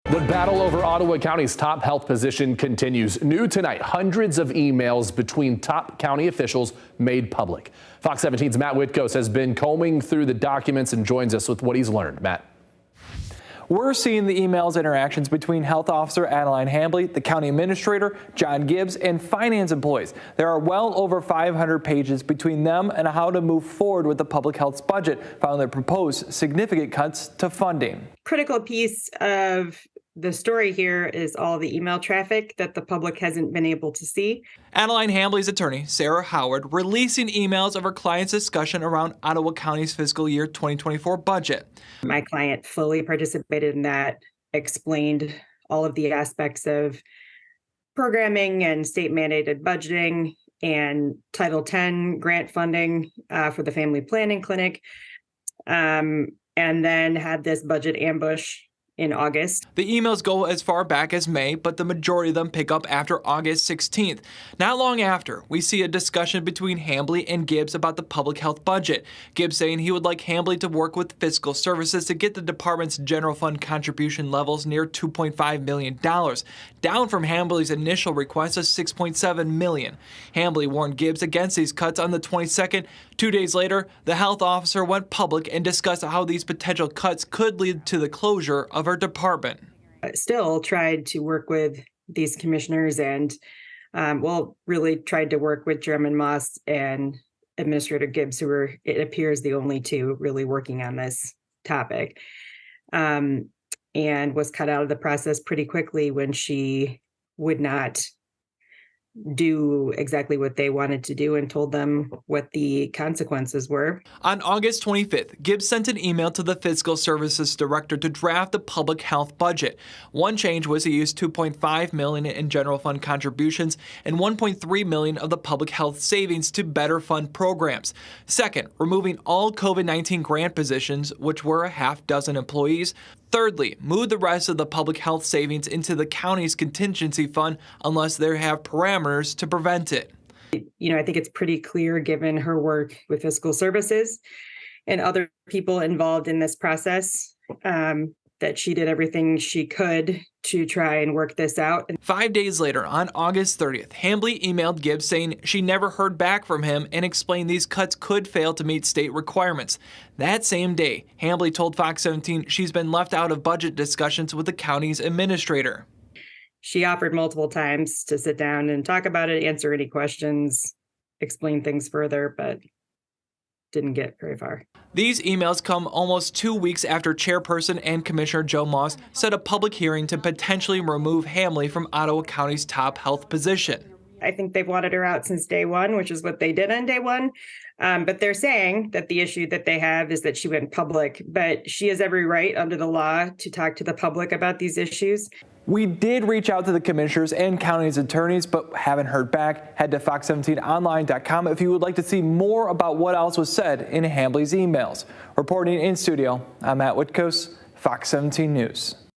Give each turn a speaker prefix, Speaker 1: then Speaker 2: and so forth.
Speaker 1: The battle over Ottawa County's top health position continues. New tonight, hundreds of emails between top county officials made public. Fox 17's Matt Whitkos has been combing through the documents and joins us with what he's learned. Matt.
Speaker 2: We're seeing the emails interactions between Health Officer Adeline Hamley, the County Administrator, John Gibbs, and finance employees. There are well over 500 pages between them and how to move forward with the public health's budget, found that propose significant cuts to funding.
Speaker 3: Critical piece of the story here is all the email traffic that the public hasn't been able to see.
Speaker 2: Adeline Hamley's attorney, Sarah Howard, releasing emails of her client's discussion around Ottawa County's fiscal year 2024 budget.
Speaker 3: My client fully participated in that, explained all of the aspects of programming and state mandated budgeting and Title X grant funding for the family planning clinic, and then had this budget ambush in August.
Speaker 2: The emails go as far back as May, but the majority of them pick up after August 16th. Not long after, we see a discussion between Hamley and Gibbs about the public health budget. Gibbs saying he would like Hamley to work with fiscal services to get the department's general fund contribution levels near $2.5 million, down from Hamley's initial request of $6.7 million. Hamley warned Gibbs against these cuts on the 22nd. 2 days later, the health officer went public and discussed how these potential cuts could lead to the closure of her department.
Speaker 3: Still tried to work with these commissioners and, really tried to work with Chairman Moss and Administrator Gibbs, who were, it appears, the only two really working on this topic, and was cut out of the process pretty quickly when she would not do exactly what they wanted to do and told them what the consequences were.
Speaker 2: On August 25th, Gibbs sent an email to the Fiscal Services Director to draft the public health budget. One change was he used $2.5 million in general fund contributions and $1.3 million of the public health savings to better fund programs. Second, removing all COVID-19 grant positions, which were a half dozen employees. Thirdly, move the rest of the public health savings into the county's contingency fund unless they have parameters to prevent it.
Speaker 3: I think it's pretty clear, given her work with fiscal services and other people involved in this process, that she did everything she could to try and work this out.
Speaker 2: 5 days later, on August 30th, Hamley emailed Gibbs saying she never heard back from him and explained these cuts could fail to meet state requirements. That same day, Hamley told Fox 17 she's been left out of budget discussions with the county's administrator.
Speaker 3: She offered multiple times to sit down and talk about it, answer any questions, explain things further, but didn't get very far.
Speaker 2: These emails come almost 2 weeks after Chairperson and Commissioner Joe Moss set a public hearing to potentially remove Hamley from Ottawa County's top health position.
Speaker 3: I think they've wanted her out since day one, which is what they did on day one. But they're saying that the issue that they have is that she went public, but she has every right under the law to talk to the public about these issues.
Speaker 2: We did reach out to the commissioners and county's attorneys, but haven't heard back. Head to fox17online.com if you would like to see more about what else was said in Hamley's emails. Reporting in studio, I'm Matt Whitkos, Fox 17 News.